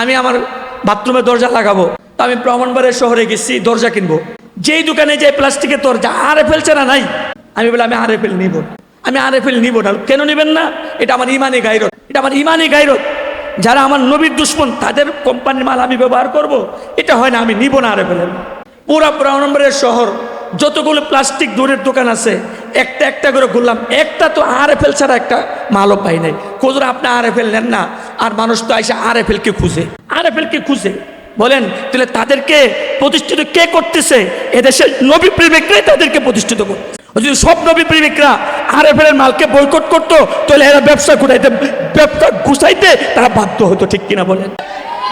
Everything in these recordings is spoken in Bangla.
আমি আমার বাথরুমে দরজা লাগাবো, তো আমি ব্রাহ্মণবাড়িয়া শহরে গেছি দরজা কিনবো, যেই দোকানে যে প্লাস্টিকের দরজা আরএফএল ছাড়া নাই, আমি বলে আমি আরএফএল নিব না, আমি আরএফএল নিব না। কেন নেবেন না? এটা আমার ইমানি গায়রত, এটা আমার ইমানি গায়রত। যারা আমার নবীর দুশ্মন তাদের কোম্পানির মাল আমি ব্যবহার করব, এটা হয় না, আমি নিব না আরএফএল। পুরা ব্রাহ্মণবাড়িয়া শহর যতগুলো প্লাস্টিক দূরের দোকান আছে একটা একটা করে ঘুরলাম, একটা তো আরএফএল ছাড়া একটা মালও পাই নাই। খুচরা আপনি আরএফএল নেন না, আর মানুষ তো আইসা আরএফএল কে খুঁজে, আরএফএল কে খুঁজে। বলেন তাহলে তাদেরকে প্রতিষ্ঠিত কে করতেছে? এদেশের নবী প্রেমিকরাই তাদেরকে প্রতিষ্ঠিত করছে। যদি সব নবী প্রেমিকরা আরএফএল এর মালকে বয়কট করতো, তাহলে এরা ব্যবসা ঘুরাইতে, ব্যবসা ঘুষাইতে তারা বাধ্য হতো, ঠিক কিনা বলেন?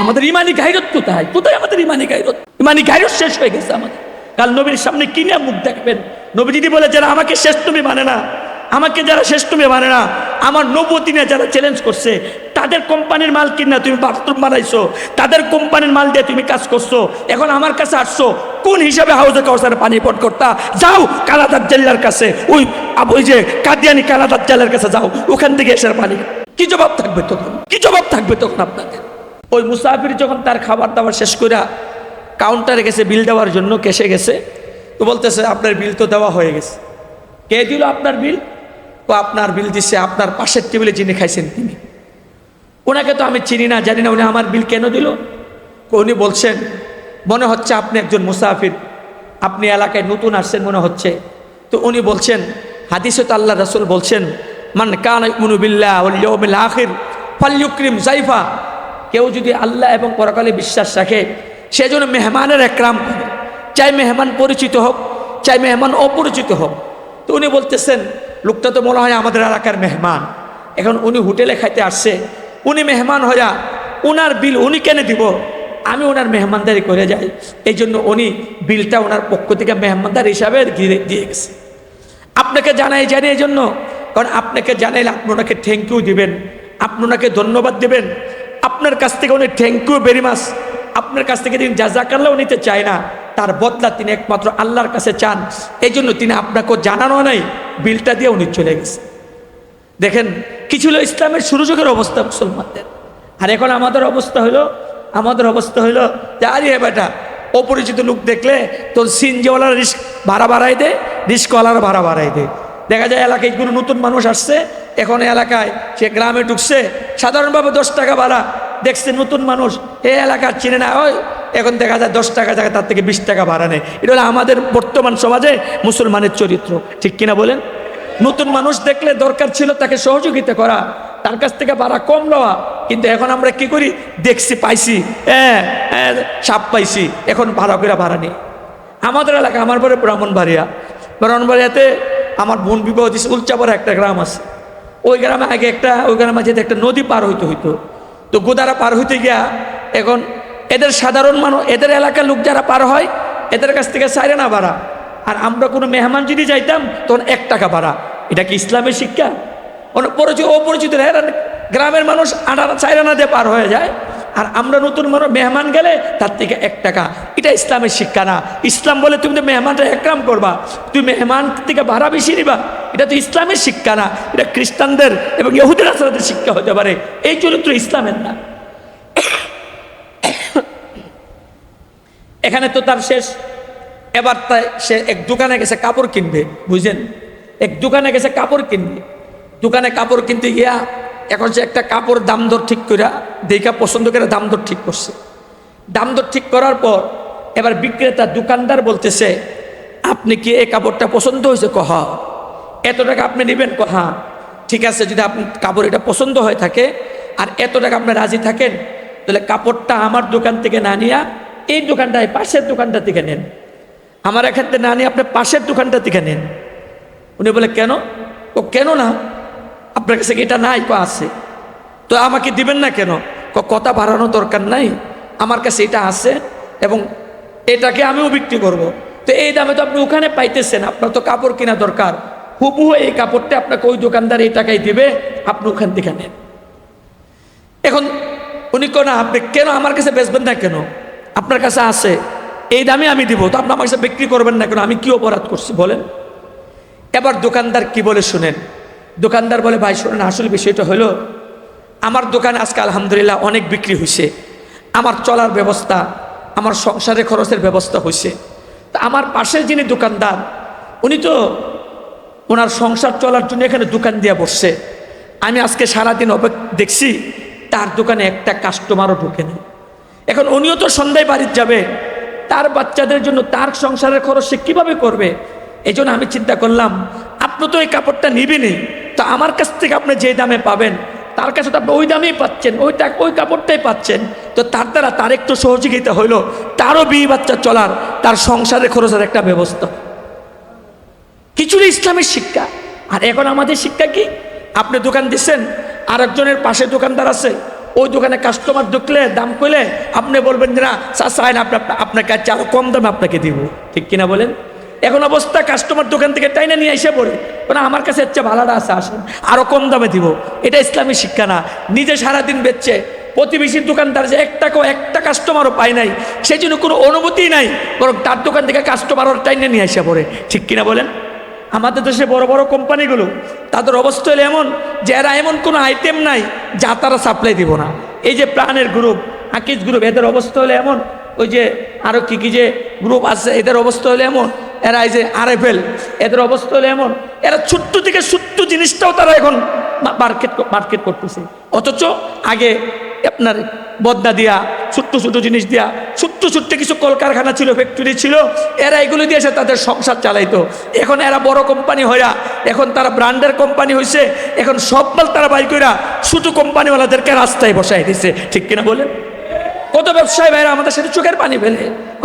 আমাদের ইমানি গায়রত কোথায়? কোথায় আমাদের ইমানি গায়রত? ইমানি গায়রত শেষ হয়ে গেছে আমাদের। কাল নবীর সামনে কিনে মুখ দেখবেন? নবী যদি বলে যারা আমাকে শেষ নবী মানে না, আমাকে যারা শেষ নবী মানে না, আমার নবুয়তি নিয়ে যারা চ্যালেঞ্জ করছে, তাদের কোম্পানির মাল কিনা তুমি বাথরুম বানাইছো, তাদের কোম্পানির মাল দিয়ে তুমি কাজ করছো, এখন আমার কাছে আসছো কোন হিসাবে হাউজে কাউসারে পানি পট করতা? যাও কালা দাজ্জালের কাছে, ওই যে কাদিয়ানি কালা দাজ্জালের কাছে যাও, ওখান থেকে এসে পানি। কি জবাব থাকবে তখন? কি জবাব থাকবে তখন আপনাদের? ওই মুসাফির যখন তার খাবার দাবার শেষ করে কাউন্টারে গেছে বিল দেওয়ার জন্য, কেসে গেছে, তো বলতেছে আপনার বিল তো দেওয়া হয়ে গেছে। কে দিল আপনার বিল? ও আপনার বিল দিচ্ছে আপনার পাশের টেবিলে যিনি খাইছেন তিনি। ওনাকে তো আমি চিনি না, জানি না, উনি আমার বিল কেন দিল? উনি বলছেন মনে হচ্ছে আপনি একজন মুসাফির, আপনি এলাকায় নতুন আসছেন মনে হচ্ছে। তো উনি বলছেন হাদিসে তো আল্লাহ রাসূল বলছেন মান কানা ইউমিনু বিল্লাহি ওয়াল ইয়াউমিল আখির ফালইউকরিম যায়ফা, কেউ যদি আল্লাহ এবং পরকালে বিশ্বাস রাখে সেজন্য মেহমানের একরাম করে, চাই মেহমান পরিচিত হোক চাই মেহমান অপরিচিত হোক। তো উনি বলতেছেন লোকটা তো মনে হয় আমাদের এলাকার মেহমান, এখন উনি হোটেলে খাইতে আসছে, উনি মেহমান হইয়া উনার বিল উনি কেন দিব? আমি ওনার মেহমানদারি করে যাই, এই জন্য উনি বিলটা ওনার পক্ষ থেকে মেহমানদার হিসাবে দিয়ে গেছে। আপনাকে জানাই জানি এই জন্য, কারণ আপনাকে জানাইলে আপনি ওনাকে থ্যাংক ইউ দিবেন, আপনি ওনাকে ধন্যবাদ দেবেন, আপনার কাছ থেকে উনি থ্যাংক ইউ ভেরি মাচ, আপনার কাছ থেকে তিনি জাযাকাল্লাহ নিতে চায় না, তার বদলা তিনি একমাত্র আল্লাহর কাছে চান। এই জন্য তিনি আপনাকেও জানানো নাই, বিলটা দিয়ে উনি চলে গেছে। দেখেন কি ছিল ইসলামের শুরু যুগের অবস্থা মুসলমানদের। আর এখন আমাদের অবস্থা হইলো যে আরে বেটা অপরিচিত লোক দেখলে তোর সিনজিওয়ালার রিস্ক ভাড়া বাড়াই দে, রিস্কওয়ালার ভাড়া বাড়াই দে। দেখা যায় এলাকায় কোনো নতুন মানুষ আসছে, এখন এলাকায় সে গ্রামে ঢুকছে, সাধারণভাবে 10 টাকা ভাড়া, দেখছে নতুন মানুষ এই এলাকার চিনে না, ওই এখন দেখা যায় 10 টাকা জায়গায় তার থেকে 20 টাকা ভাড়া নেয়। এটা হলো আমাদের বর্তমান সমাজে মুসলমানের চরিত্র, ঠিক কিনা বলেন? নতুন মানুষ দেখলে দরকার ছিল তাকে সহযোগিতা করা, তার কাছ থেকে ভাড়া কম নেওয়া, কিন্তু এখন আমরা কি করি? দেখছি পাইছি, সাপ পাইছি, এখন ভাড়া করে ভাড়া নেই। আমাদের এলাকা, আমার পরে ব্রাহ্মণবাড়িয়াতে আমার বোন বিবাহ দিচ্ছে, উলচাপাড়া একটা গ্রাম আছে, ওই গ্রামে আগে ওই গ্রামে যেতে একটা নদী পার হইতো। তো গোদারা পার হইতে গিয়া এখন এদের সাধারণ মানুষ, এদের এলাকার লোক যারা পার হয় এদের কাছ থেকে 4 আনা ভাড়া, আর আমরা কোনো মেহমান যদি যাইতাম তখন 1 টাকা ভাড়া। এটা কি ইসলামের শিক্ষা? অপরিচিত গ্রামের মানুষ 4 আনা দিয়ে পার হয়ে যায়, আর আমরা নতুন মানুষ মেহমান গেলে তার থেকে 1 টাকা। এটা ইসলামের শিক্ষা না। ইসলাম বলে তুমি তো মেহমানটা একরাম করবা, তুমি মেহমান থেকে ভাড়া বেশি নিবা, এটা তো ইসলামের শিক্ষা না। এটা খ্রিস্টানদের এবং ইহুদি নাসারাদের শিক্ষা হতে পারে, এই চরিত্র ইসলামের না। এখানে তো তার শেষ। এবার সে এক দোকানে গেছে কাপড় কিনবে, বুঝলেন? এক দোকানে গেছে কাপড় কিনবে, দোকানে কাপড় কিনতে গিয়া এখন সে একটা কাপড় দাম দর ঠিক করে দেখা পছন্দ করে দাম দর ঠিক করছে। দাম দর ঠিক করার পর এবার বিক্রেতা দোকানদার বলতেছে আপনি কি এই কাপড়টা পছন্দ হয়েছে? কহা। এত টাকা আপনি নেবেন? কহা। ঠিক আছে, যদি আপনি কাপড় এটা পছন্দ হয়ে থাকে আর এত টাকা আপনি রাজি থাকেন, তাহলে কাপড়টা আমার দোকান থেকে না নিয়ে এই দোকানটায় পাশের দোকানটা থেকে নেন, আমার এখান থেকে না নিয়ে আপনি পাশের দোকানটা থেকে নেন। উনি বলে কেন? ও কেন না, আপনার কাছে এটা নাই? আছে। তো আমাকে দিবেন না কেন? কথা বাড়ানো দরকার নাই, আমার কাছে এটা আছে এবং এটাকে আমিও বিক্রি করব। তো এই দামে তো আপনি ওখানে পাইতেছেন, আপনার তো কাপড় কেনা দরকার, হুবহু এই কাপড়টা আপনাকে ওই দোকানদার এই টাকায় দিবে, আপনি ওখান থেকে নেন। এখন উনি না আপনি কেন আমার কাছে বেচবেন না কেন? আপনার কাছে আছে, এই দামে আমি দিব, তো আপনি আমার কাছে বিক্রি করবেন না কেন? আমি কি অপরাধ করছি বলেন? এবার দোকানদার কি বলে শুনেন। দোকানদার বলে ভাই শোনেন, আসলে বিষয়টা হলো আমার দোকানে আজকে আলহামদুলিল্লাহ অনেক বিক্রি হয়েছে, আমার চলার ব্যবস্থা, আমার সংসারের খরচের ব্যবস্থা হয়েছে। তা আমার পাশের যিনি দোকানদার, উনি তো ওনার সংসার চলার জন্য এখানে দোকান দিয়ে বসছে। আমি আজকে সারাদিন দেখছি তার দোকানে একটা কাস্টমারও ঢুকে নেই। এখন উনিও তো সন্ধ্যায় বাড়িতে যাবে, তার বাচ্চাদের জন্য তার সংসারের খরচ সে কীভাবে করবে? এই জন্য আমি চিন্তা করলাম, আপনি তো এই কাপড়টা নিবেনই, তো আমার কাছ থেকে আপনি যে দামে পাবেন তার কাছে তো আপনি ওই দামেই পাচ্ছেন, ওই কাপড়টাই পাচ্ছেন। তো তার দ্বারা তার একটু সহযোগিতা হইলো, তারও বিয়ে বাচ্চা চলার, তার সংসারের খরচের একটা ব্যবস্থা। কিছুটা ইসলামের শিক্ষা। আর এখন আমাদের শিক্ষা কি? আপনি দোকান দিচ্ছেন, আর একজনের পাশে দোকানদার আছে, ওই দোকানে কাস্টমার ঢুকলে দাম কইলে আপনি বলবেন যে না চাই না, আপনার কাছে আরো কম দামে আপনাকে দিব, ঠিক কিনা বলেন? এখন অবস্থা কাস্টমার দোকান থেকে টাইনা নিয়ে এসে পড়ে, না আমার কাছে হচ্ছে ভাড়াটা আছে, আসেন আরো কম দামে দিব। এটা ইসলামী শিক্ষা না। নিজে সারাদিন বেচছে, প্রতিবেশীর দোকানদার যে একটা কাস্টমারও পায় নাই, সেই জন্য কোনো অনুভূতি নাই, বরং তার দোকান থেকে কাস্টমারও টাইনে নিয়ে এসে পড়ে, ঠিক কিনা বলেন? আমাদের দেশে বড় বড় কোম্পানিগুলো, তাদের অবস্থা হলো এমন যে এরা এমন কোনো আইটেম নাই যা তারা সাপ্লাই দিব না। এই যে প্রাণের গ্রুপ, আকিজ গ্রুপ, এদের অবস্থা হলো এমন, ওই যে আরও কি কি যে গ্রুপ আছে, এদের অবস্থা হলো এমন, এরা এই যে RFL, এদের অবস্থা হলো এমন, এরা ছোট্ট থেকে ছোট্ট জিনিসটাও তারা এখন মার্কেট করতেছে। অথচ আগে আপনার বদনা দিয়া, ছোট্ট ছোট্ট জিনিস দিয়া, ছোট্ট ছোট্ট কিছু কলকারখানা ছিল, ফ্যাক্টরি ছিল, এরা এগুলো দিয়ে এসে তাদের সংসার চালাইতো। এখন এরা বড় কোম্পানি হইয়া, এখন তারা ব্র্যান্ডের কোম্পানি হয়েছে, এখন সব মাল তারা বাই কইরা ছোট কোম্পানিওয়ালাদেরকে রাস্তায় বসাই দিছে, ঠিক কিনা বলেন? কত ব্যবসায়ী ভাইরা আমাদের সাথে চোখের পানি ফেলে,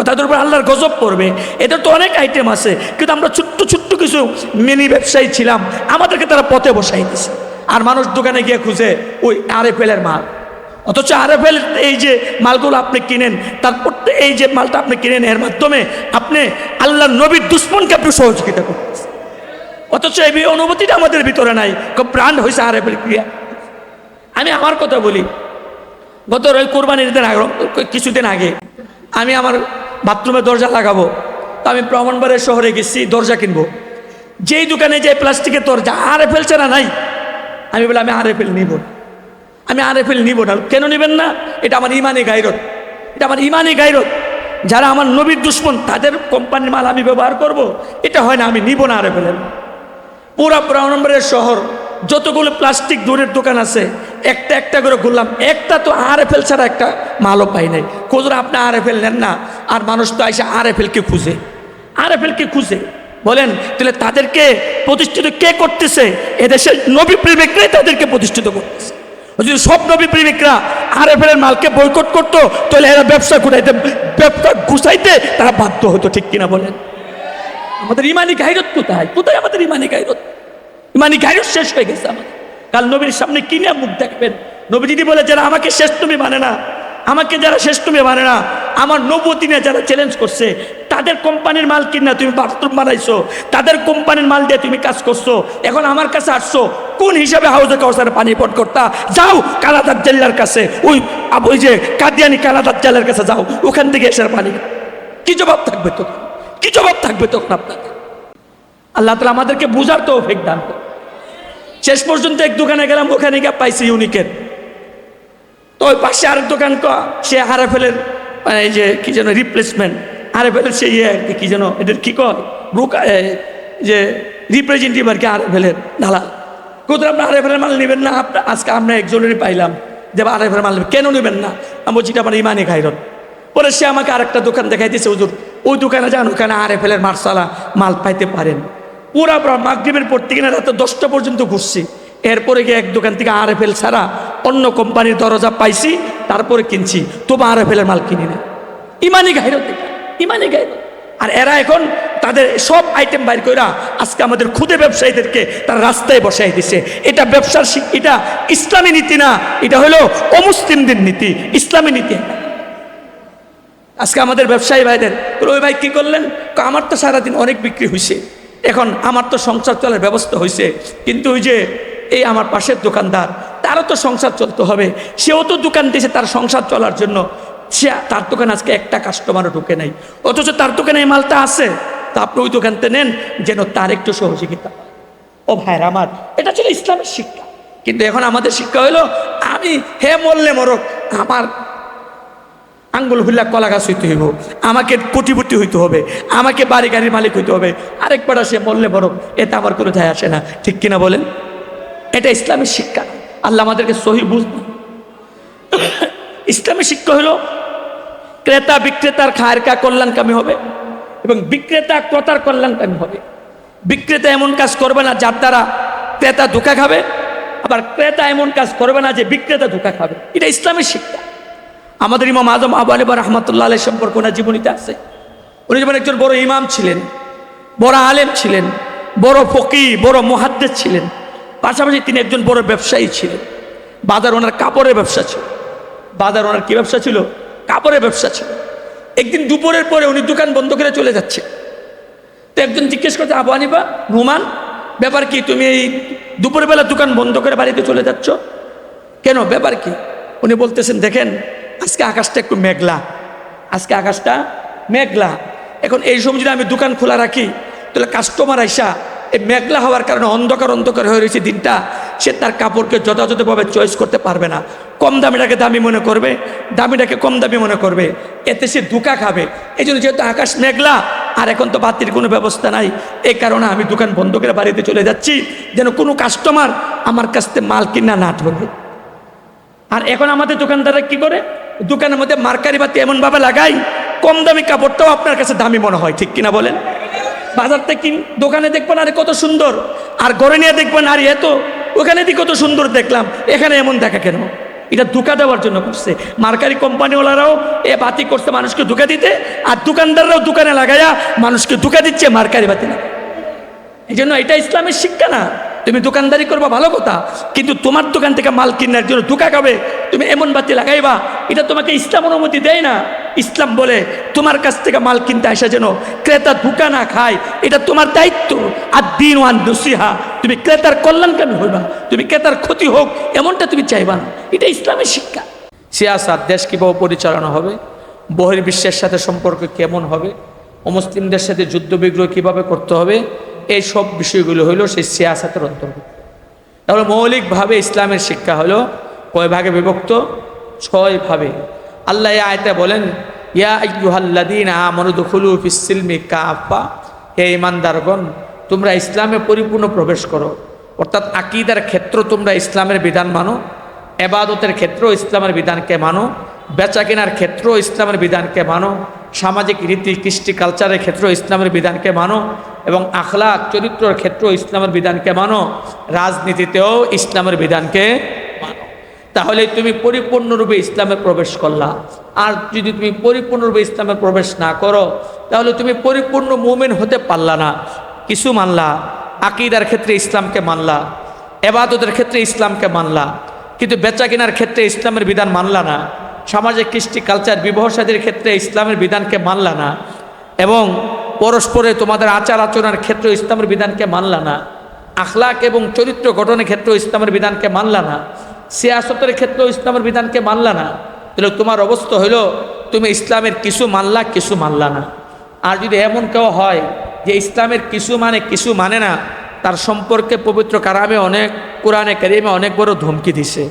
তাদের উপর আল্লাহর গজব পড়বে। এদের তো অনেক আইটেম আছে, কিন্তু আমরা ছোট্ট ছোট্ট কিছু মিনি ব্যবসায়ী ছিলাম, আমাদেরকে তারা পথে বসাই দিছে। আর মানুষ দোকানে গিয়ে খুঁজে ওই RFL এর মাল। অথচ RFL এই যে মালগুলো আপনি কিনেন, তারপর এই যে মালটা আপনি কিনেন, এর মাধ্যমে আপনি আল্লাহর নবীর দুশ্মনকে আপনি সহযোগিতা করতেছেন। অথচ এই অনুভূতিটা আমাদের ভিতরে নাই, ব্র্যান্ড হয়েছে RFL ক্রিয়া। আমি আমার কথা বলি, গত ওই কোরবানির দিন কিছুদিন আগে আমি আমার বাথরুমে দরজা লাগাবো, তো আমি ব্রাহ্মণবাড়িয়া শহরে গেছি দরজা কিনবো। যেই দোকানে যে প্লাস্টিকের দরজা RFL ছাড়া নাই, আমি বলি আমি RFL নিব, আমি RFL নিব না। কেন নেবেন না? এটা আমার ইমানি গায়রত, এটা আমার ইমানি গায়রত। যারা আমার নবীর দুশ্মন তাদের কোম্পানির মাল আমি ব্যবহার করব, এটা হয় না, আমি নিব না RFL। পুরা ব্রাহ্মণবাড়িয়া শহর যতগুলো প্লাস্টিক দূরের দোকান আছে, একটা একটা করে ঘুরলাম, একটা তো RFL ছাড়া একটা মালও পাই নাই। খুচরা আপনি RFL নেন না, আর মানুষ তো এসে RFL-কে খুঁজে, RFL-কে খুঁজে। বলেন তাহলে তাদেরকে প্রতিষ্ঠিত কে করতেছে? এদেশের নবী প্রেমিকরাই তাদেরকে প্রতিষ্ঠিত করতেছে। যদি সব নবী প্রেমিকরা RFL-এর মালকে বয়কট করতো, তাহলে এরা ব্যবসা গুছাইতে তারা বাধ্য হতো, ঠিক কিনা বলেন? আমাদের ইমানি গায়রত কোথায়? কোথায় আমাদের ইমানি গায়রত? ইমানি গায়রত শেষ হয়ে গেছে আমাদের। কাল নবীর সামনে কিনে মুখ দেখবেন? নবী যদি বলে যারা আমাকে শেষ তুমি মানে না, আমাকে যারা শেষ তুমি মানে না, আমার নবুয়তি নিয়ে যারা চ্যালেঞ্জ করছে, তাদের কোম্পানির মাল কিনা তুমি বাথরুম বানাইছো, তাদের কোম্পানির মাল দিয়ে তুমি কাজ করছো, এখন আমার কাছে আসছো কোন হিসাবে? হাউজে কাউসারে পানি পট করতা, যাও কালা দাজ্জালের কাছে, ওই যে কাদিয়ানি কালা দাজ্জালের কাছে যাও, ওখান থেকে এসে পানি। কি জবাব থাকবে তখন? কি জবাব থাকবে তখন আপনাদের? আল্লাহ তাআলা আমাদেরকে বুঝার তৌফিক দান করুন। শেষ পর্যন্ত এক দোকানে গেলাম, ওখানে গিয়ে পাইছি ইউনিকের। তো ওই পাশে আরেক দোকান, সে RFL-এর এই যে কি যেন রিপ্লেসমেন্ট, RFL-এর সে কি যেন এদের কি কয় যে রিপ্রেজেন্টেটিভ আর কি RFL-এর দালাল। কোথাও আপনি RFL-এর মাল নেবেন না? আজকে আমরা একজনেরই পাইলাম যে RFL-এর মাল নেবেন। কেন নেবেন না? আমি বলছি এটা আমার ইমানি গায়রত। পরে সে আমাকে আরেকটা দোকান দেখাই দিয়েছে, হুজুর ওই দোকানে যান, ওখানে RFL-এর মার্শালা মাল পাইতে পারেন। পুরা মাগরিবের পর থেকে রাতে 10টা পর্যন্ত ঘুরছি। এরপরে গিয়ে এক দোকান থেকে RFL ছাড়া অন্য কোম্পানির দরজা পাইছি, তারপরে কিনছি, তবু RFL-এর মাল কিনি না। ইমানি গায়রত, ইমানি গায়রত। আর এরা এখন তাদের সব আইটেম বাইর কইরা আজকে আমাদের খুদে ব্যবসায়ীদেরকে তারা রাস্তায় বসাই দিছে। এটা ব্যবসার এটা ইসলামী নীতি না, এটা হলো অমুসলিমদের নীতি, ইসলামী নীতি। আজকে আমাদের ব্যবসায়ী ভাইদের ওই ভাই কি করলেন? আমার তো সারাদিন অনেক বিক্রি হয়েছে, এখন আমার তো সংসার চলার ব্যবস্থা হয়েছে, কিন্তু ওই যে এই আমার পাশের দোকানদার, তারও তো সংসার চলতে হবে, সেও তো দোকান দিয়েছে তার সংসার চলার জন্য, সে তার দোকানে আজকে একটা কাস্টমারও ঢুকে নাই, অথচ তার দোকানে এই মালটা আছে। তা আপনি ওই দোকানতে নেন যেন তার একটু সহযোগিতা। ও ভাইরা আমার, এটা ছিল ইসলামের শিক্ষা। কিন্তু এখন আমাদের শিক্ষা হলো আমি হে মরলে মরক, আমার আঙ্গুল হুল্লা কলা গাছ হইতে হইব, আমাকে কোটিপতি হইতে হবে, আমাকে বাড়ি গাড়ির মালিক হইতে হবে, আরেকবার সে মরলে বরং এতে আমার কোনো যায় আসে না। ঠিক কিনা বলেন? এটা ইসলামের শিক্ষা। আল্লাহ আমাদেরকে সহি বুঝবে। ইসলামের শিক্ষা হলো ক্রেতা বিক্রেতার খায়ের কা কল্যাণকামী হবে এবং বিক্রেতা ক্রেতার কল্যাণকামী হবে। বিক্রেতা এমন কাজ করবে না যার দ্বারা ক্রেতা ধোঁকা খাবে, আবার ক্রেতা এমন কাজ করবে না যে বিক্রেতা ধোঁকা খাবে। এটা ইসলামের শিক্ষা। আমাদের ইমাম আজম আবু হানিফা রাহমাতুল্লাহ আলাইহি সম্পর্কে ওনার জীবনীতে আছে। উনি যেমন একজন বড় ইমাম ছিলেন, বড় আলেম ছিলেন, বড় ফকি, বড় মুহাদ্দিস ছিলেন, পাশাপাশি তিনি একজন বড় ব্যবসায়ী ছিলেন। বাজার ওনার কাপড়ের ব্যবসা ছিল। বাজার ওনার কি ব্যবসা ছিল? কাপড়ের ব্যবসা ছিল। একদিন দুপুরের পরে উনি দোকান বন্ধ করে চলে যাচ্ছে। তো একজন জিজ্ঞেস করছে, আবু হানিফা, নুমান, ব্যাপার কি? তুমি এই দুপুরের বেলা দোকান বন্ধ করে বাড়িতে চলে যাচ্ছ কেন? ব্যাপার কি? উনি বলতেছেন, দেখেন আজকে আকাশটা একটু মেঘলা, আজকে আকাশটা মেঘলা। এখন এই সময় যদি আমি দোকান খোলা রাখি তাহলে কাস্টমার আইসা এই মেঘলা হওয়ার কারণে অন্ধকার অন্ধকার হয়ে রয়েছে দিনটা, সে তার কাপড়কে যথাযথভাবে চয়েস করতে পারবে না। কম দামিটাকে দামি মনে করবে, দামিটাকে কম দামি মনে করবে, এতে সে ধোঁকা খাবে। এই জন্য যেহেতু আকাশ মেঘলা আর এখন তো বাতির কোনো ব্যবস্থা নাই, এই কারণে আমি দোকান বন্ধ করে বাড়িতে চলে যাচ্ছি যেন কোনো কাস্টমার আমার কাছ থেকে মাল কিনা না ঠকে। আর এখন আমাদের দোকানদাররা কি করে? দোকানের মধ্যে মার্কারি বাতি এমনভাবে লাগাই কম দামি কাপড়টাও আপনার কাছে দামি মনে হয়। ঠিক কিনা বলেন? বাজার থেকে দোকানে দেখবেন আরে কত সুন্দর, আর ঘরে নিয়ে দেখবেন আরে এত, ওখানে দিয়ে কত সুন্দর দেখলাম, এখানে এমন দেখা কেন? এটা ধোঁকা দেওয়ার জন্য করছে। মার্কারি কোম্পানিওয়ালারাও এ বাতি করছে মানুষকে ধোঁকা দিতে, আর দোকানদাররাও দোকানে লাগাইয়া মানুষকে ধোঁকা দিচ্ছে মার্কারি বাতি না। এই জন্য এটা ইসলামের শিক্ষা না। তুমি দোকানদারি করবা ভালো কথা, কিন্তু তোমার দোকান থেকে মাল কেনার জন্য ধোঁকা খাবে, তুমি এমন বাতি লাগাইবা, এটা তোমাকে ইসলাম অনুমতি দেয় না। ইসলাম বলে তোমার কাছ থেকে মাল কিনতে আসা যেন ক্রেতা ধোঁকা না খায়, এটা তোমার দায়িত্ব। আর দিন ওয়ান নসিহা, তুমি ক্রেতার কল্যাণকামী হইবা, তুমি ক্রেতার ক্ষতি হোক এমনটা তুমি চাইবা না। এটা ইসলামের শিক্ষা। সিয়াসাত, দেশ কীভাবে পরিচালনা হবে, বহির্বিশ্বের সাথে সম্পর্ক কেমন হবে, অমুসলিমদের সাথে যুদ্ধ বিগ্রহ কীভাবে করতে হবে, এই সব বিষয়গুলো হলো সেই সিয়াসাতের অন্তর্ভুক্ত। তাহলে মৌলিকভাবে ইসলামের শিক্ষা হলো কয় ভাগে বিভক্ত? 6 ভাবে। আল্লাহ এই আয়াতে বলেন, ইয়া আইয়ুহাল্লাযীনা আমানু দুখুলু ফিস-সিলমি কাফা, হে ঈমানদারগণ তোমরা ইসলামে পরিপূর্ণ প্রবেশ করো। অর্থাৎ আকীদার ক্ষেত্র তোমরা ইসলামের বিধান মানো, ইবাদতের ক্ষেত্রেও ইসলামের বিধানকে মানো, বেচা কেনার ক্ষেত্রেও ইসলামের বিধানকে মানো, সামাজিক রীতি কৃষ্টি কালচারের ক্ষেত্রেও ইসলামের বিধানকে মানো, এবং আখলাক চরিত্রের ক্ষেত্রেও ইসলামের বিধানকে মানো, রাজনীতিতেও ইসলামের বিধানকে মানো। তাহলে তুমি পরিপূর্ণরূপে ইসলামে প্রবেশ করলা। আর যদি তুমি পরিপূর্ণরূপে ইসলামে প্রবেশ না করো তাহলে তুমি পরিপূর্ণ মুমিন হতে পারলা না। কিছু মানলা, আকীদার ক্ষেত্রে ইসলামকে মানলা, ইবাদতের ক্ষেত্রে ইসলামকে মানলা, কিন্তু বেচা কেনার ক্ষেত্রে ইসলামের বিধান মানলা না, সামাজিক কৃষ্টি কালচার বিবাহ শাদীর ক্ষেত্রে ইসলামের বিধানকে মানলা না, এবং পরস্পরে তোমাদের আচার আচরণের ক্ষেত্রে ইসলামের বিধানকে মানলা না, আখলাক এবং চরিত্র গঠনের ক্ষেত্রেও ইসলামের বিধানকে মানলা না, সিয়াসতের ক্ষেত্রেও ইসলামের বিধানকে মানলা না। তাহলে তোমার অবস্থা হইল তুমি ইসলামের কিছু মানলা, কিছু মানলা না। আর যদি এমন কেউ হয় যে ইসলামের কিছু মানে কিছু মানে না, তার সম্পর্কে পবিত্র কোরআনে কারিমে অনেক বড় ধমকি দিছে।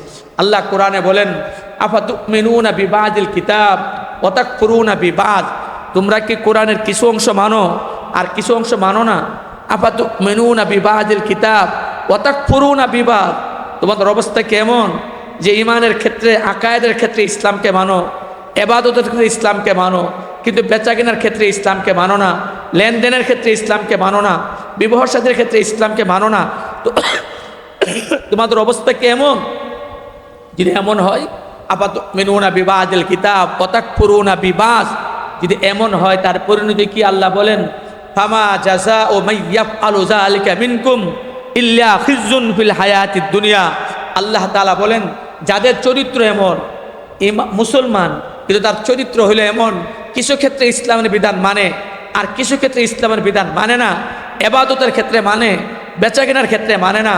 আল্লাহ কোরআনে বলেন, আফাতুমিনুনা বিবাদিল কিতাব ওয়া তাকফুরুনা বিবাদ, তোমরা কি কোরআনের কিছু অংশ মানো আর কিছু অংশ মানো না? আফাতুমিনুনা বিবাদিল কিতাব ওয়া তাকফুরুনা বিবাদ, তোমাদের অবস্থা কেমন যে ইমানের ক্ষেত্রে আকায়েদের ক্ষেত্রে ইসলামকে মানো, ইবাদতের ক্ষেত্রে ইসলামকে মানো, কিন্তু বেচাকেনার ক্ষেত্রে ইসলামকে মানো না, লেনদেনের ক্ষেত্রে ইসলামকে মানো না, বিবাহ শাদীর ক্ষেত্রে ইসলামকে মানো না। তো তোমাদের অবস্থা কেমন? যদি এমন হয়, আফাতুমিনুনা বিবাদিল কিতাব ওয়া তাকফুরুনা বিবাদ, যদি এমন হয় তার পরিণতি কি? আল্লাহ বলেন, ফামা জাযাউ মান ইয়াফআলু যালিকা মিনকুম ইল্লা খিজুন ফিল হায়াতিদ দুনিয়া। আল্লাহ তাআলা বলেন, যাদের চরিত্র এমন, মুসলমান কিন্তু তার চরিত্র হলো এমন, কিছু ক্ষেত্রে ইসলামের বিধান মানে আর কিছু ক্ষেত্রে ইসলামের বিধান মানে না, ইবাদতের ক্ষেত্রে মানে, বেচাকেনার ক্ষেত্রে মানে না,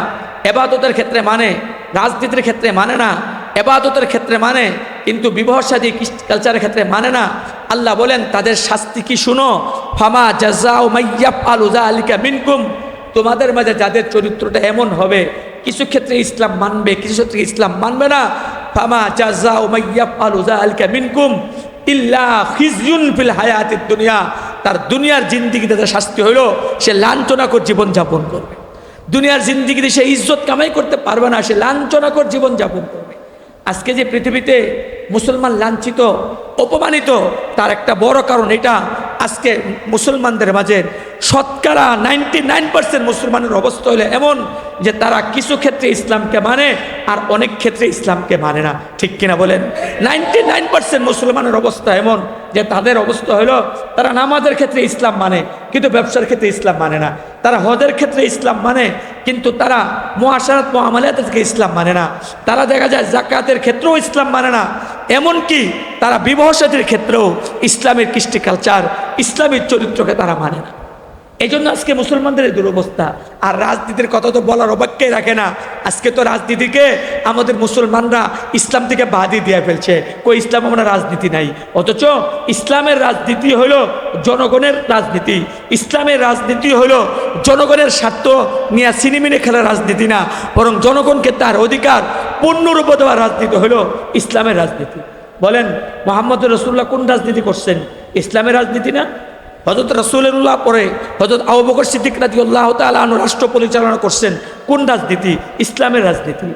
ইবাদতের ক্ষেত্রে মানে, রাজনীতির ক্ষেত্রে মানে না, ইবাদতের ক্ষেত্রে মানে, কিন্তু বিবাহ শাদী কালচারের ক্ষেত্রে মানে না। আল্লাহ বলেন তাদের শাস্তি কি শুনো, ফামা জাযাউ মান ইয়াফআলু যালিকা মিনকুম, তোমাদের মাঝে যাদের চরিত্রটা এমন হবে, কিছু ক্ষেত্রে ইসলাম মানবে, কিছু ক্ষেত্রে ইসলাম মানবে না, ফামা জাযাউ মান ইয়াফআলু যালিকা মিনকুম, ইল্লা খিজয়ুন ফিল হায়াতিদ দুনিয়া, তার দুনিয়ার জিন্দিগিতে তার শাস্তি হইল সে লাঞ্ছনাকর জীবনযাপন করবে। দুনিয়ার জিন্দিগিতে সে ইজ্জত কামাই করতে পারবে না, সে লাঞ্ছনাকর জীবনযাপন করবে। আজকে যে পৃথিবীতে মুসলমান লাঞ্ছিত অপমানিত, তার একটা বড় কারণ এটা, আজকে মুসলমানদের মাঝে শতকরা 99% মুসলমানের অবস্থা হলে এমন যে তারা কিছু ক্ষেত্রে ইসলামকে মানে আর অনেক ক্ষেত্রে ইসলামকে মানে না। ঠিক কিনা বলেন? 99% মুসলমানের অবস্থা এমন যে তাদের অবস্থা হলো তারা নামাজের ক্ষেত্রে ইসলাম মানে কিন্তু ব্যবসার ক্ষেত্রে ইসলাম মানে না, তারা হজের ক্ষেত্রে ইসলাম মানে কিন্তু তারা মুআশারাত মুআমালাতের থেকে ইসলাম মানে না, তারা দেখা যায় যাকাতের ক্ষেত্রেও ইসলাম মানে না, এমনকি তারা বিবাহ সাথীর ক্ষেত্রেও ইসলামের কৃষ্টি কালচার ইসলামের চরিত্রকে তারা মানে না। এই জন্য আজকে মুসলমানদের এই দুরবস্থা। আর রাজনীতির কথা তো বলার অপেক্ষাই রাখে না। আজকে তো রাজনীতিকে আমাদের মুসলমানরা ইসলাম থেকে বাদই দিয়ে ফেলছে, কই ইসলাম আমরা রাজনীতি নাই। অথচ ইসলামের রাজনীতি হলো জনগণের রাজনীতি, ইসলামের রাজনীতি হলো জনগণের স্বার্থ নিয়ে সিনেমিনে খেলার রাজনীতি না, বরং জনগণকে তার অধিকার পূর্ণরূপে দেওয়ার রাজনীতি হলো ইসলামের রাজনীতি। বলেন মুহাম্মদ রাসূলুল্লাহ কোন রাজনীতি করছেন? ইসলামের রাজনীতি না? হযরত রাসূলুল্লাহ পরে হযরত আবু বকর সিদ্দিক রাদিয়াল্লাহু তাআলা আনহু রাষ্ট্র পরিচালনা করছেন কোন রাজনীতি? ইসলামের রাজনীতি।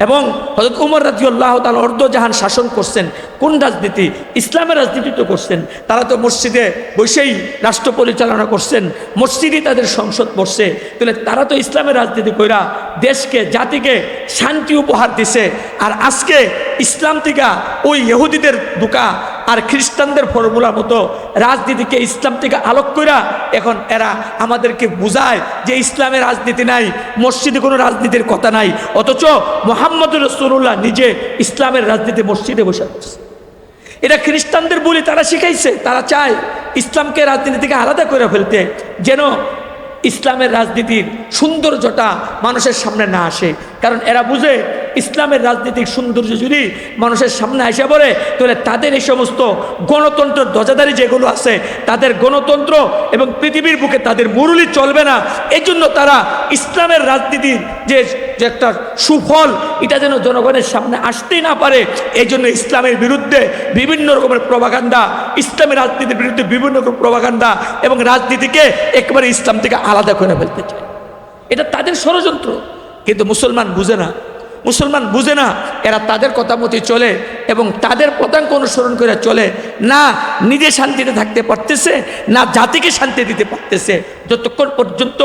এবং হযরত উমর রাদিয়াল্লাহু তাআলা অর্ধজাহান শাসন করছেন কোন রাজনীতি? ইসলামের রাজনীতি তো করছেন। তারা তো মসজিদে বসেই রাষ্ট্র পরিচালনা করছেন, মসজিদই তাদের সংসদ বসছে, তাহলে তারা তো ইসলামের রাজনীতি কইরা দেশকে জাতিকে শান্তি উপহার দিছে। আর আজকে ইসলাম থেকে ওই ইহুদিদের দুকা আর খ্রিস্টানদের ফর্মুলার মতো রাজনীতিকে ইসলাম থেকে আলোক কইরা এখন এরা আমাদেরকে বুঝায় যে ইসলামের রাজনীতি নাই, মসজিদে কোনো রাজনীতির কথা নাই। অথচ মুহাম্মদ রাসূলুল্লাহ নিজে ইসলামের রাজনীতি মসজিদে বসে করছে। এটা খ্রিস্টানদের বলি তারা শিখাইছে, তারা চায় ইসলামকে রাজনীতি থেকে আলাদা করে ফেলতে, যেন ইসলামের রাজনীতির সৌন্দর্যটা মানুষের সামনে না আসে। কারণ এরা বুঝে ইসলামের রাজনীতির সৌন্দর্য যদি মানুষের সামনে আসে পড়ে, তাহলে তাদের এই সমস্ত গণতন্ত্র ধ্বজাধারী যেগুলো আছে তাদের গণতন্ত্র এবং পৃথিবীর বুকে তাদের মুরুলি চলবে না। এই জন্য তারা ইসলামের রাজনীতির যে একটা সুফল এটা যেন জনগণের সামনে আসতেই না পারে, এই জন্য ইসলামের বিরুদ্ধে বিভিন্ন রকমের প্রপাগান্ডা, ইসলামের রাজনীতির বিরুদ্ধে বিভিন্ন রকম প্রপাগান্ডা এবং রাজনীতিকে একেবারে ইসলাম থেকে আলাদা করে ফেলতে চায়। এটা তাদের ষড়যন্ত্র। কিন্তু মুসলমান বুঝে না, মুসলমান বুঝে না। এরা তাদের কথা মতোই চলে এবং তাদের পদাঙ্ক অনুসরণ করে চলে, না নিজে শান্তিতে থাকতে পারতেছে, না জাতিকে শান্তি দিতে পারতেছে। যতক্ষণ পর্যন্ত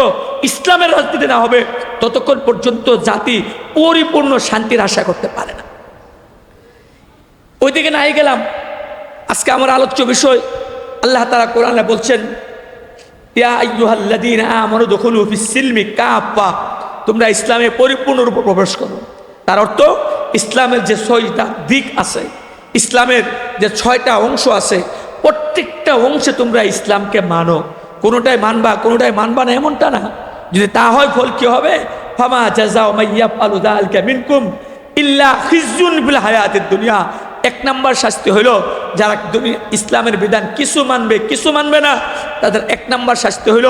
ইসলামের রাজনীতি না হবে ততক্ষণ পর্যন্ত জাতি পরিপূর্ণ শান্তির আশা করতে পারে না। ওইদিকে নাই গেলাম। আজকে আমার আলোচ্য বিষয়, আল্লাহ তাআলা কোরআনে বলছেন, ইয়া আইয়ুহাল্লাযীনা আমানু দুখুলু ফিস-সিলমি কাফা, তোমরা ইসলামে পরিপূর্ণ রূপে প্রবেশ করো। তার অর্থ ইসলামের যে 6টা দিক আছে, ইসলামের যে 6টা অংশ আছে, প্রত্যেকটা অংশে তোমরা ইসলামকে মানো। কোনোটাই মানবা কোনোটাই মানবা না এমনটা না। যদি তা হয় ফল কি হবে? ফামা জাযাউ মান ইয়াফআলু যালিকা মিনকুম ইল্লা খিজয়ুন ফিল হায়াতিদ দুনিয়া। 1 নম্বর শাস্তি হইল যারা ইসলামের বিধান কিছু মানবে কিছু মানবে না, তাদের 1 নম্বর শাস্তি হইল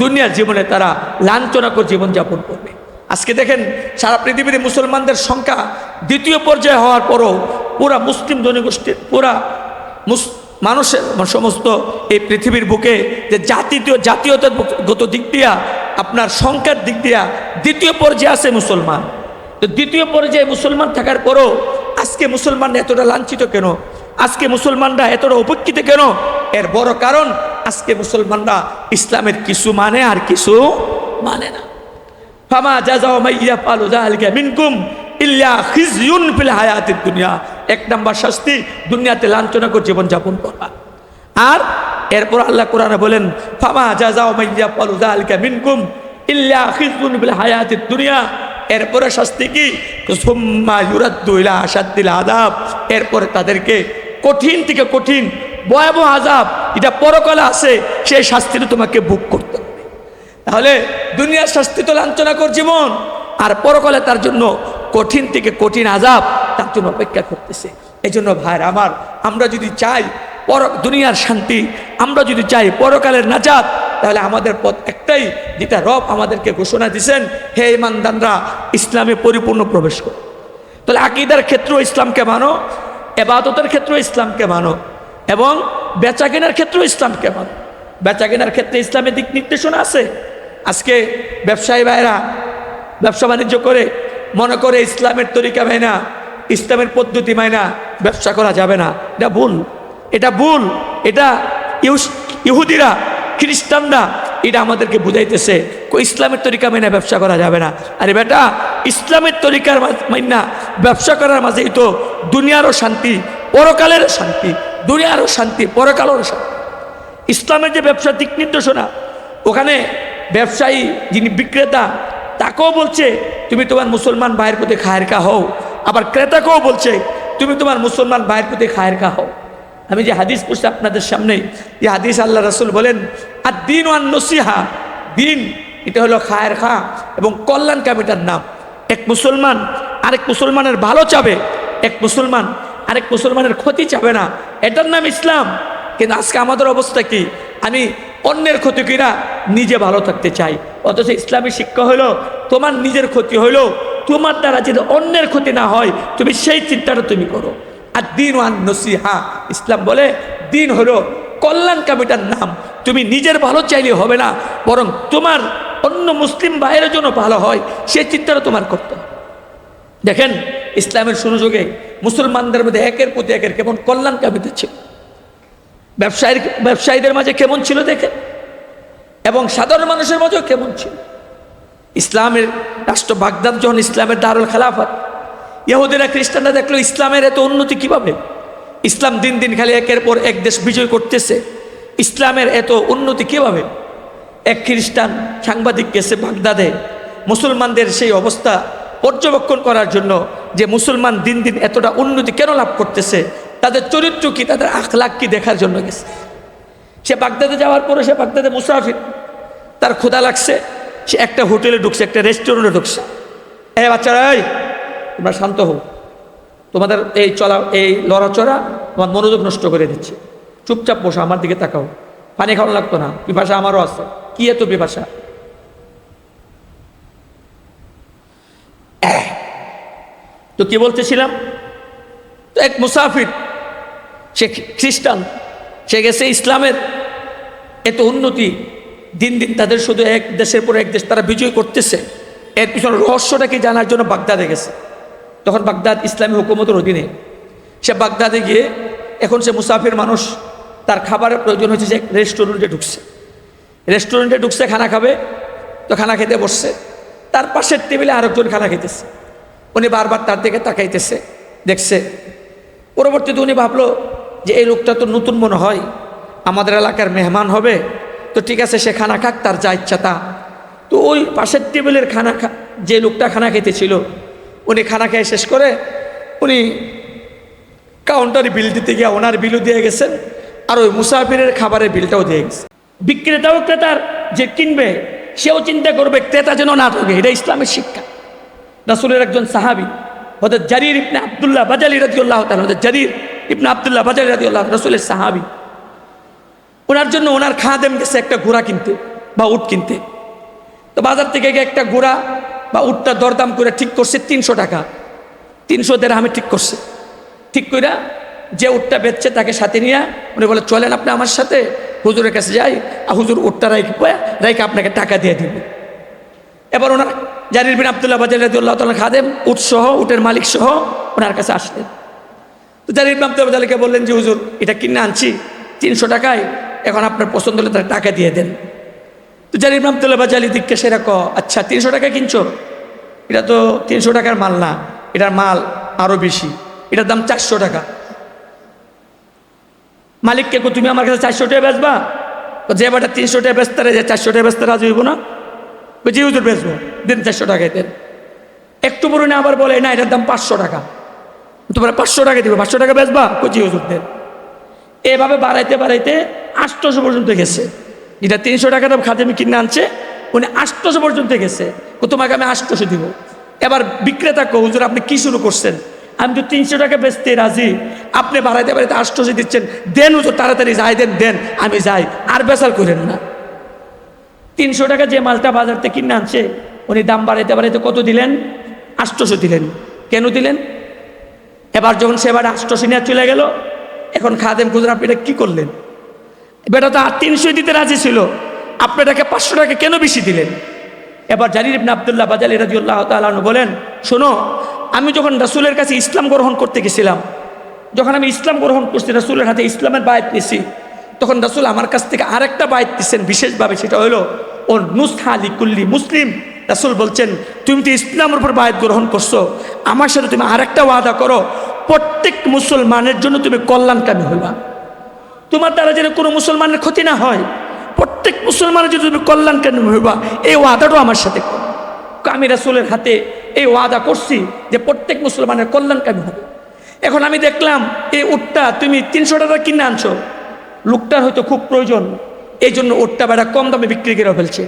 দুনিয়ার জীবনে তারা লাঞ্ছনাকর জীবনযাপন করবে। আজকে দেখেন সারা পৃথিবীর মুসলমানদের সংখ্যা 2য় পর্যায়ে হওয়ার পরও পুরা মুসলিম জনগোষ্ঠীর পুরা মানুষের সমস্ত এই পৃথিবীর বুকে যে জাতীয়তাগত দিক দিয়া আপনার সংখ্যার দিক দিয়া 2য় পর্যায়ে আছে মুসলমান। তো 2য় পর্যায়ে মুসলমান থাকার পরও আজকে মুসলমানরা এতটা লাঞ্ছিত কেন? আজকে মুসলমানরা এতটা উপেক্ষিত কেন? এর বড় কারণ আজকে মুসলমানরা ইসলামের কিছু মানে আর কিছু মানে না। ফামা জাযাউ মান ইয়াফআলু যালিকা মিনকুম ইল্লা খিজয়ুন ফিল হায়াতিদ দুনিয়া। 1 নম্বর শাস্তি দুনিয়াতে লাঞ্ছনাকর জীবনযাপন করবা। আর এরপর আল্লাহ কোরআনে বলেন, ফামা জাযাউ মান ইয়াফআলু যালিকা মিনকুম ইল্লা খিজয়ুন ফিল হায়াতিদ দুনিয়া। এরপরে শাস্তি কি? সুম্মা ইউরাদ্দু ইলা আশাদ্দিল আযাব। এরপরে তাদেরকে কঠিন থেকে কঠিন ভয়াবহ আযাব, এটা পরকালে আছে, সেই শাস্তিটা তোমাকে ভোগ করতে হবে। তাহলে দুনিয়ার শাস্তি তো লাঞ্ছনাকর জীবন, আর পরকালে তার জন্য কঠিন থেকে কঠিন আযাব তার জন্য অপেক্ষা করতেছে। এই জন্য ভাইরা আমার, আমরা যদি চাই দুনিয়ার শান্তি, আমরা যদি চাই পরকালের নাজাত, তাহলে আমাদের পথ একটাই, যেটা রব আমাদেরকে ঘোষণা দিয়েছেন, হে ঈমানদাররা ইসলামে পরিপূর্ণ প্রবেশ করো। তাহলে আকীদার ক্ষেত্রেও ইসলামকে মানো, ইবাদতের ক্ষেত্রেও ইসলামকে মানো। এবং বেচা কেনার ক্ষেত্রেও ইসলাম কেমন, বেচা কেনার ক্ষেত্রে ইসলামের দিক নির্দেশনা আছে। আজকে ব্যবসায়ী ভাইরা ব্যবসা বাণিজ্য করে মনে করে ইসলামের তরিকা মাইনা, ইসলামের পদ্ধতি মাইনা ব্যবসা করা যাবে না। এটা ভুল, এটা ভুল। এটা ইহুদিরা, খ্রিস্টানরা এটা আমাদেরকে বুঝাইতেছে ইসলামের তরিকা মাইনা ব্যবসা করা যাবে না। আরে বেটা, ইসলামের তরিকার মাইনা ব্যবসা করার মাঝেই তো দুনিয়ারও শান্তি, পরকালের শান্তি, দুনিয়ারও শান্তি, পরকালেরও শান্তি। ইসলামের যে ব্যবসার দিক নির্দেশনা, ওখানে ব্যবসায়ী যিনি বিক্রেতা তাকেও বলছে তুমি তোমার মুসলমান ভাইয়ের প্রতি খায়ের কা হও, আবার ক্রেতাকেও বলছে তুমি তোমার মুসলমান ভাইয়ের প্রতি খায়ের কা হও। আমি যে হাদিস পড়ছি আপনাদের সামনে, এই হাদিস আল্লাহ রাসূল বলেন আর দিন ওয়ান নসিহা, দিন এটা হলো খায়ের খা এবং কল্যাণকামিতার নাম। এক মুসলমান আরেক মুসলমানের ভালো চাবে, এক মুসলমান আরেক মুসলমানের ক্ষতি চাবে না, এটার নাম ইসলাম। কিন্তু আজকে আমাদের অবস্থা কি? আমি অন্যের ক্ষতি কিনা নিজে ভালো থাকতে চাই, অথচ ইসলামী শিক্ষা হলো তোমার নিজের ক্ষতি হলো তোমার দ্বারা যদি অন্যের ক্ষতি না হয় তুমি সেই চিন্তাটা তুমি করো। আর দিন ওয়ান নসিহা, ইসলাম বলে দিন হলো কল্যাণকামিতার নাম। তুমি নিজের ভালো চাইলে হবে না, বরং তোমার অন্য মুসলিম ভাইয়ের জন্য ভালো হয় সেই চিন্তাটা তোমার করতে হবে। দেখেন ইসলামের শুরু যুগে মুসলমানদের মধ্যে একের প্রতি একের কেমন কল্যাণকামিতা ছিল, ব্যবসায়ীদের মাঝে কেমন ছিল দেখেন, এবং সাধারণ মানুষের মাঝেও কেমন ছিল। ইসলামের রাষ্ট্র বাগদাদ যখন ইসলামের দারুল খেলাফত, ইহুদিরা খ্রিস্টানরা দেখলো ইসলামের এত উন্নতি কিভাবে, ইসলাম দিন দিন খালি একের পর এক দেশ বিজয় করতেছে, ইসলামের এত উন্নতি কিভাবে। এক খ্রিস্টান সাংবাদিক গেছে বাগদাদে মুসলমানদের সেই অবস্থা পর্যবেক্ষণ করার জন্য, যে মুসলমান দিন দিন এতটা উন্নতি কেন লাভ করতেছে, তাদের চরিত্র কি, তাদের আখলাক কি দেখার জন্য গেছে। সে বাগদাদে যাওয়ার পরে সে বাগদাদে মুসাফির, তার ক্ষুধা লাগছে, সে একটা হোটেলে ঢুকছে, একটা রেস্টুরেন্টে ঢুকছে। বাচ্চারা, এই তোমরা শান্ত হও, তোমাদের এই লড়াচড়া তোমার মনোযোগ নষ্ট করে দিচ্ছে, চুপচাপ বসো, আমার দিকে তাকাও, পানি খাওয়ানো লাগতো না, পিপাসা আমারও আছে। কি এত পিপাসা? তো কি বলতেছিলাম, তো এক মুসাফির সে খ্রিস্টান, সে গেছে ইসলামের এত উন্নতি, দিন দিন তাদের শুধু এক দেশের পর এক দেশ তারা বিজয় করতেছে, এর পিছনে রহস্যটাকে জানার জন্য বাগদাদে গেছে। তখন বাগদাদ ইসলামী হুকুমতের অধীনে, সে বাগদাদে গিয়ে এখন সে মুসাফির মানুষ, তার খাবারের প্রয়োজন হয়েছে, সে রেস্টুরেন্টে ঢুকছে খানা খাবে। তো খানা খেতে বসছে, তার পাশের টেবিলে আরেকজন খানা খেতেছে, উনি বারবার তার দিকে তাকাইতেছে, দেখছে। পরবর্তীতে উনি ভাবলো যে এই লোকটা তো নতুন মনে হয়, আমাদের এলাকার মেহমান হবে, তো ঠিক আছে সে খানা খাক, তার যা ইচ্ছা তা। তো ওই পাশের টেবিলের যে লোকটা খানা খেতেছিল, উনি খানা খেয়ে শেষ করে উনি কাউন্টারে বিল দিতে গিয়ে ওনার বিলও দিয়ে গেছেন, আর ওই মুসাফিরের খাবারের বিলটাও দিয়ে গেছে। বিক্রেতাও ক্রেতার যে কিনবে সেও চিন্তা করবে ক্রেতা যেন না ঠকে, এটা ইসলামের শিক্ষা। রাসূলের একজন সাহাবী হযরত জারির ইবনে আব্দুল্লাহ বাজালি রাদিয়াল্লাহু তাআলা, হযরত জারির ইবনে আব্দুল্লাহ বাজালি রাদিয়াল্লাহু, রাসূলের সাহাবী, ওনার জন্য ওনার খাদেম গেছে একটা ঘোড়া কিনতে বা উট কিনতে। তো বাজার থেকে গিয়ে একটা ঘোড়া বা উটটা দরদাম করে ঠিক করছে 300 টাকা, 300 দিরহামে ঠিক করছে। ঠিক কইরা যে উটটা বেচছে তাকে সাথে নিয়ে উনি বলে চলেন আপনি আমার সাথে হুজুরের কাছে যাই, আর হুজুর উটটা রাইকে আপনাকে টাকা দিয়ে দিবে। এবার ওনার জারির বিন আব্দুল্লাহ বাজালি রাদিয়াল্লাহু তাআলা খাদেম উট সহ, উটের মালিক সহ ওনার কাছে আসলেন। তো জারির বিন আব্দুল্লাহ বাজালিকে বললেন যে হুজুর এটা কিনে আনছি 300 টাকায়, এখন আপনার পছন্দ হলে তার টাকা দিয়ে দেন। তো জারির বিন আব্দুল্লাহ বাজালি দিককে সেরা আচ্ছা 300 টাকা কিনছো, এটা তো 300 টাকার মাল না, এটার মাল আরো বেশি, এটার দাম 400 টাকা। মালিককে তুমি আমার কাছে 400 টাকা বেচবা? যে বাটা 300 টাকা বেচতে যে 400 টাকা বেচতে রাজি হইব না? জি হুজুর বেচবো, দেন 400 টাকায় দেন। একটু পুরনো আবার বলে না এটার দাম 500 টাকা, তোমরা 500 টাকা দিবে, 500 টাকা বেচবা? জি হুজুর দেন। এভাবে বাড়াইতে বাড়াইতে 800 পর্যন্ত গেছে। যেটা 300 টাকা দাম খাদেমি কিনে আনছে, উনি 800 পর্যন্ত গেছে, তোমাকে আমি 800 দিব। এবার বিক্রেতা হুজুর আপনি কি শুরু করছেন? আমি তো 300 টাকা বেচতে রাজি, আপনি বাড়াইতে বাড়াইতে 800 দিচ্ছেন, দেন হুজুর তাড়াতাড়ি যাই দেন, দেন আমি যাই, আর বেচার করেন না। 300 টাকা যে মালটা বাজার থেকে কিনে আনছে, উনি দাম বাড়াইতে বাড়াইতে কত দিলেন? 800 দিলেন। কেন দিলেন? এবার যখন সে এবার 800 নিয়ে চলে গেল, এখন খাদেম খুঁজলেন আপনি এটা কী করলেন? বেটা তো আর 300 দিতে রাজি ছিল, আপনি এটাকে 500 টাকা কেন বেশি দিলেন? এবার জারির ইবনে আব্দুল্লাহ বাজালি রাদিয়াল্লাহু তাআলা আনহু বলেন, শোনো, আমি যখন রাসূলের কাছে ইসলাম গ্রহণ করতে গেছিলাম, যখন আমি ইসলাম গ্রহণ করছি, রাসূলের হাতে ইসলামের বায়াত নিছি, তখন রাসূল আমার কাছ থেকে আরেকটা বায়াত নিছেন বিশেষভাবে, সেটা হলো ও নুসহা লিকুল্লি মুসলিম। রাসূল বলছেন, তুমি তো ইসলামের উপর বায়াত গ্রহণ করছো, আমার সাথে তুমি আরেকটা ওয়াদা করো, প্রত্যেক মুসলমানের জন্য তুমি কল্যাণকামী হইবা, তোমার দ্বারা যেন কোনো মুসলমানের ক্ষতি না হয়, প্রত্যেক মুসলমানের জন্য তুমি কল্যাণকামী হইবা, এই ওয়াদাটাও আমার সাথে করো। আমি রাসূলের হাতে এই ওয়াদা করছি যে প্রত্যেক মুসলমানের কল্যাণকামী হবে। এখন আমি দেখলাম এই উটটা তুমি 300 টাকা কিনে আনছো, লোকটার হয়তো খুব প্রয়োজন, এই জন্য উটটা বেড়া কম দামে বিক্রি করে ফেলছে।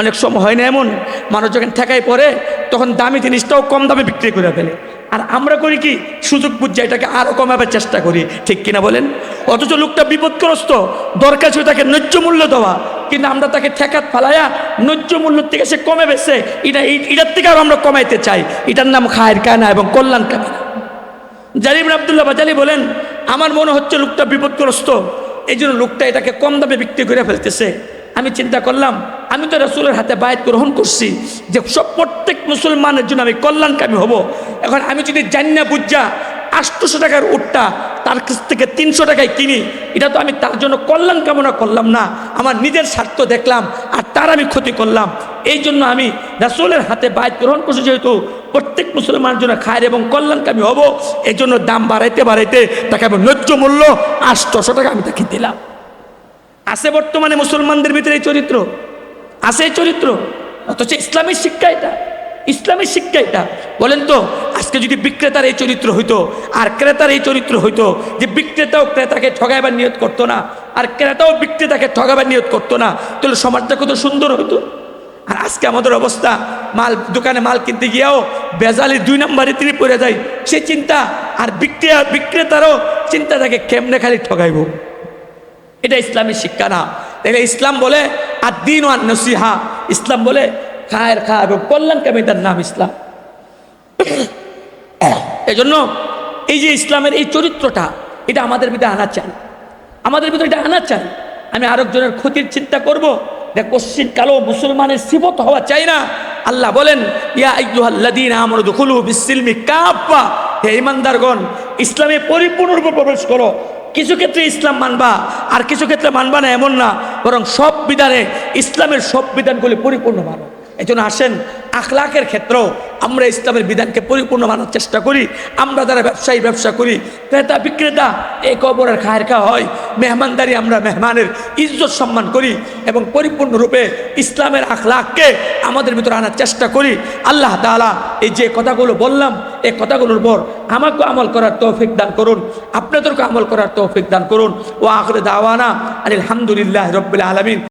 অনেক সময় হয় না এমন, মানুষ যখন ঠেকায় পড়ে তখন দামি জিনিসটাও কম দামে বিক্রি করে ফেলে, আর আমরা করি কি, সুযোগ বুঝে এটাকে আরও কমাবার চেষ্টা করি, ঠিক কিনা বলেন? অথচ লোকটা বিপদগ্রস্ত, দরকার ছিল তাকে ন্যায্য মূল্য দেওয়া, কিন্তু আমরা তাকে ঠেকাত ফালাইয়া ন্যায্য মূল্যের থেকে সে কমে বেছে, এটার থেকে আরও আমরা কমাইতে চাই। এটার নাম খায়ের কানা এবং কল্যাণ কানা। জারির ইবনে আব্দুল্লাহ বাজালি বলেন, আমার মনে হচ্ছে লোকটা বিপদগ্রস্ত, এই জন্য লোকটা এটাকে কম দামে বিক্রি করে ফেলতেছে। আমি চিন্তা করলাম, আমি তো রাসূলের হাতে বায়াত গ্রহণ করছি যে সব প্রত্যেক মুসলমানের জন্য আমি কল্যাণকামী হব। এখন আমি যদি জান্না বুঝা 800 টাকার উটটা তার কাছ থেকে 300 টাকায় কিনি, এটা তো আমি তার জন্য কল্যাণ কামনা করলাম না, আমার নিজের স্বার্থ দেখলাম আর তার আমি ক্ষতি করলাম। এই জন্য আমি রাসূলের হাতে বায়াত গ্রহণ করছি, যেহেতু প্রত্যেক মুসলমানের জন্য খায়ের এবং কল্যাণকামী হব, এই জন্য দাম বাড়াইতে বাড়াইতে তাকে আমি ন্যায্য মূল্য 800 টাকা আমি তাকে দিলাম। আছে বর্তমানে মুসলমানদের ভিতরে এই চরিত্র, আছে এই চরিত্র, অথচ ইসলামের শিক্ষা এটা, ইসলামের শিক্ষা এটা। বলেন তো, আজকে যদি বিক্রেতার এই চরিত্র হইতো আর ক্রেতার এই চরিত্র হইতো, যে বিক্রেতাও ক্রেতাকে ঠগাইবার নিয়ত করতো না আর ক্রেতাও বিক্রেতাকে ঠগাবার নিয়ত করতো না, তাহলে সমাজটা কত সুন্দর হইতো। আর আজকে আমাদের অবস্থা, দোকানে মাল কিনতে গিয়েও বেজালি 2 নম্বরে তিনি পড়ে যায়, সে চিন্তা, আর বিক্রেতারও চিন্তা থাকে কেমনে খালি ঠগাইব। এটা ইসলামের শিক্ষা না। তাহলে ইসলাম বলে আর দিন ওয়ান নসিহা, ইসলাম বলে খায়ের খা এবং কল্যাণকামিতার নাম ইসলাম। এই জন্য এই যে ইসলামের এই চরিত্রটা, এটা আমাদের ভিতরে আনা চাই, আমাদের ভিতরে এটা আনা চাই। আমি আরেকজনের ক্ষতির চিন্তা করব, দেখ কোশ্চিন কালো মুসলমানের সিফত হওয়া চাই না। আল্লাহ বলেন, ইয়া আইয়ুহাল্লাযীনা আমানু দুখুলু বিস-সিলমি কাফা, হে ঈমানদারগণ, ইসলামে পরিপূর্ণরূপে প্রবেশ করো। কিছু ক্ষেত্রে ইসলাম মানবা আর কিছু ক্ষেত্রে মানবা না এমন না, বরং সব বিধানে ইসলামের সব বিধানগুলি পরিপূর্ণ মানো। এই জন্য আসেন, আখলাকের ক্ষেত্রেও আমরা ইসলামের বিধানকে পরিপূর্ণ মানার চেষ্টা করি। আমরা যারা ব্যবসায়ী ব্যবসা করি, ক্রেতা বিক্রেতা, এই কবরের খায়ের খাওয়া হয়, মেহমানদারি, আমরা মেহমানের ইজ্জত সম্মান করি এবং পরিপূর্ণরূপে ইসলামের আখলাককে আমাদের ভিতরে আনার চেষ্টা করি। আল্লাহ তাআলা এই যে কথাগুলো বললাম, এই কথাগুলোর উপর আমাকে আমল করার তৌফিক দান করুন, আপনাদেরকে আমল করার তৌফিক দান করুন। ওয়া আখিরু দাওয়ানা আলহামদুলিল্লাহি রাব্বিল আলামিন।